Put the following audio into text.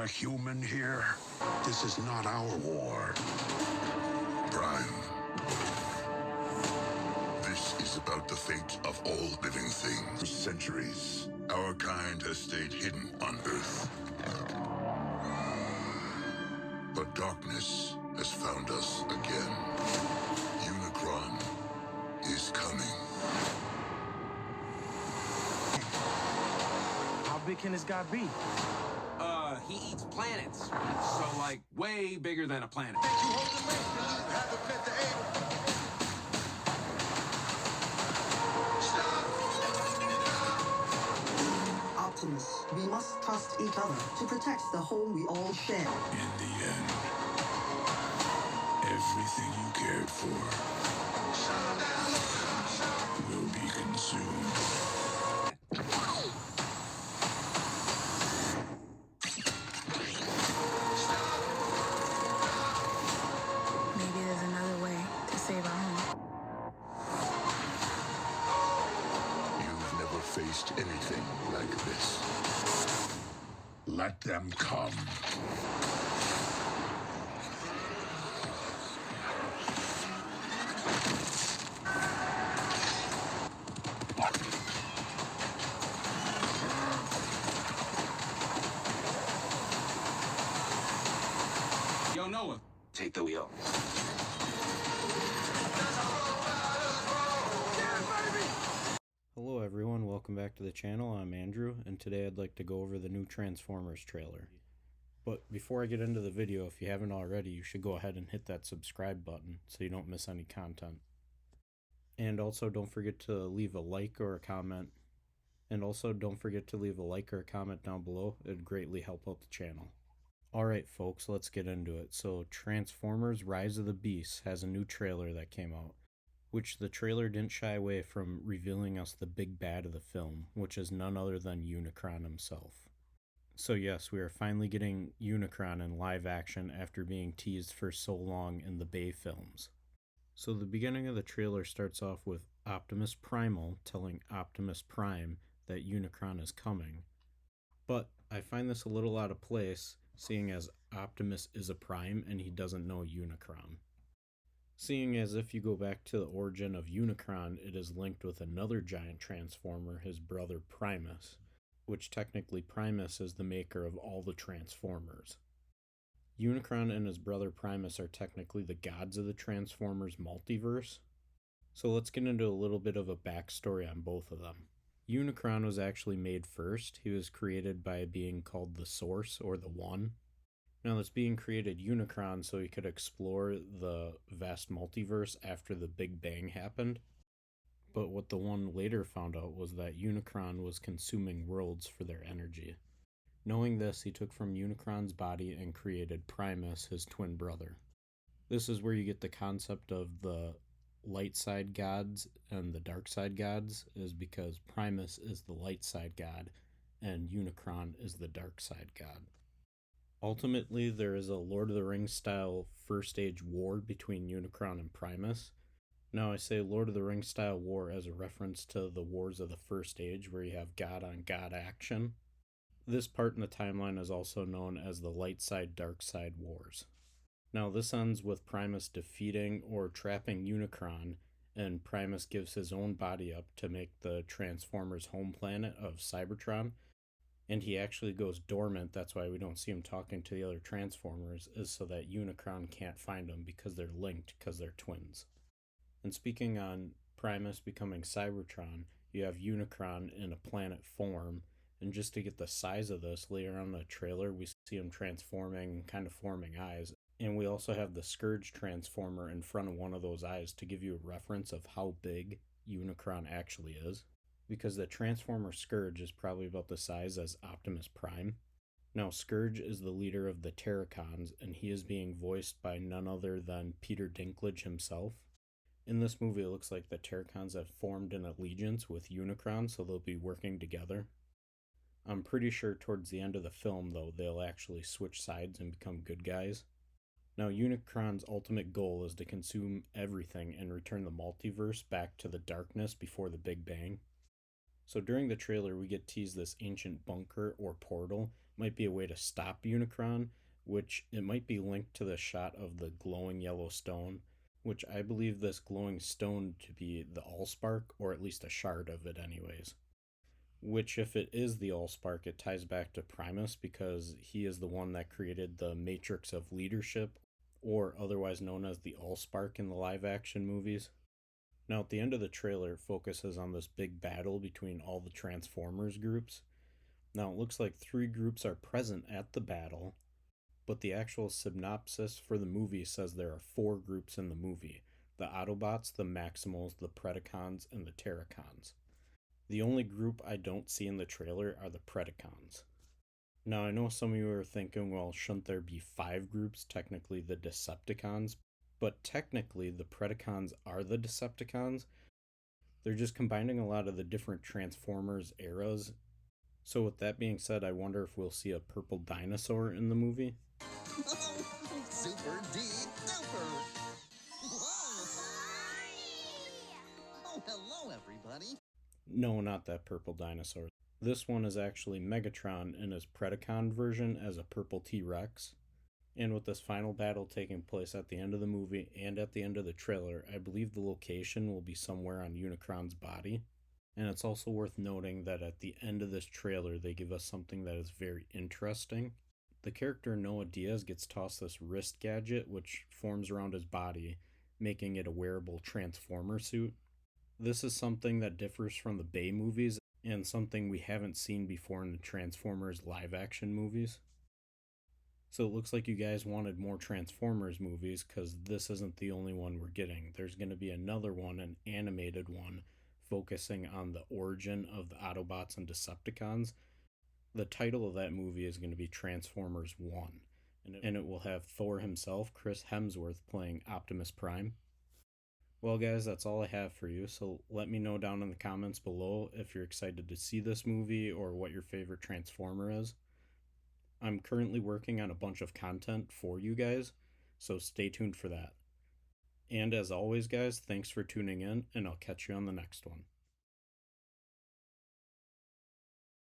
a human here? This is not our war. Prime. This is about the fate of all living things. For centuries, our kind has stayed hidden on Earth. But darkness has found us again. Unicron is coming. How big can this guy be? He eats planets. So, like, way bigger than a planet. Think you hold the link, then you haven't met the aim. Stop! Optimus, we must trust each other to protect the home we all share. In the end, everything you cared for will be consumed. Maybe there's another way to save our home. You've never faced anything like this. Let them come. Yo, Noah, take the wheel. Hello everyone, welcome back to the channel. I'm Andrew, and today I'd like to go over the new Transformers trailer. But before I get into the video, if you haven't already, you should go ahead and hit that subscribe button so you don't miss any content. And also don't forget to leave a like or a comment. And also don't forget to leave a like or a comment down below. It would greatly help out the channel. Alright folks, let's get into it. So Transformers Rise of the Beasts has a new trailer that came out, which the trailer didn't shy away from revealing us the big bad of the film, which is none other than Unicron himself. So yes, we are finally getting Unicron in live action after being teased for so long in the Bay films. So the beginning of the trailer starts off with Optimus Primal telling Optimus Prime that Unicron is coming. But I find this a little out of place, seeing as Optimus is a Prime and he doesn't know Unicron. Seeing as if you go back to the origin of Unicron, it is linked with another giant transformer, his brother Primus, which technically Primus is the maker of all the Transformers. Unicron and his brother Primus are technically the gods of the Transformers multiverse. So let's get into a little bit of a backstory on both of them. Unicron was actually made first. He was created by a being called the Source, or the One. Now this being created Unicron so he could explore the vast multiverse after the Big Bang happened. But what the One later found out was that Unicron was consuming worlds for their energy. Knowing this, he took from Unicron's body and created Primus, his twin brother. This is where you get the concept of the light side gods and the dark side gods, is because Primus is the light side god and Unicron is the dark side god. Ultimately, there is a Lord of the Rings style first age war between Unicron and Primus. Now I say Lord of the Rings style war as a reference to the wars of the first age where you have god on god action. This part in the timeline is also known as the light side dark side wars. Now this ends with Primus defeating or trapping Unicron, and Primus gives his own body up to make the Transformers' home planet of Cybertron, and he actually goes dormant. That's why we don't see him talking to the other Transformers, is so that Unicron can't find him because they're linked, because they're twins. And speaking on Primus becoming Cybertron, you have Unicron in a planet form, and just to get the size of this, later on in the trailer we see him transforming, kind of forming eyes. And we also have the Scourge Transformer in front of one of those eyes to give you a reference of how big Unicron actually is. Because the Transformer Scourge is probably about the size as Optimus Prime. Now Scourge is the leader of the Terracons, and he is being voiced by none other than Peter Dinklage himself. In this movie it looks like the Terracons have formed an allegiance with Unicron, so they'll be working together. I'm pretty sure towards the end of the film though they'll actually switch sides and become good guys. Now, Unicron's ultimate goal is to consume everything and return the multiverse back to the darkness before the Big Bang. So during the trailer, we get teased this ancient bunker or portal, might be a way to stop Unicron, which it might be linked to the shot of the glowing yellow stone, which I believe this glowing stone to be the Allspark, or at least a shard of it anyways. Which, if it is the Allspark, it ties back to Primus because he is the one that created the Matrix of Leadership, or otherwise known as the Allspark in the live-action movies. Now, at the end of the trailer, it focuses on this big battle between all the Transformers groups. Now, it looks like 3 groups are present at the battle, but the actual synopsis for the movie says there are 4 groups in the movie: the Autobots, the Maximals, the Predacons, and the Terracons. The only group I don't see in the trailer are the Predacons. Now, I know some of you are thinking, well, shouldn't there be 5 groups, technically the Decepticons? But technically, the Predacons are the Decepticons. They're just combining a lot of the different Transformers eras. So with that being said, I wonder if we'll see a purple dinosaur in the movie. Super duper. Oh, hello, everybody. No, not that purple dinosaur. This one is actually Megatron in his Predacon version as a purple T-Rex. And with this final battle taking place at the end of the movie and at the end of the trailer, I believe the location will be somewhere on Unicron's body. And it's also worth noting that at the end of this trailer, they give us something that is very interesting. The character Noah Diaz gets tossed this wrist gadget which forms around his body, making it a wearable Transformer suit. This is something that differs from the Bay movies and something we haven't seen before in the Transformers live-action movies. So it looks like you guys wanted more Transformers movies because this isn't the only one we're getting. There's going to be another one, an animated one, focusing on the origin of the Autobots and Decepticons. The title of that movie is going to be Transformers 1, and it will have Thor himself, Chris Hemsworth, playing Optimus Prime. Well, guys, that's all I have for you, so let me know down in the comments below if you're excited to see this movie or what your favorite Transformer is. I'm currently working on a bunch of content for you guys, so stay tuned for that. And as always, guys, thanks for tuning in, and I'll catch you on the next one.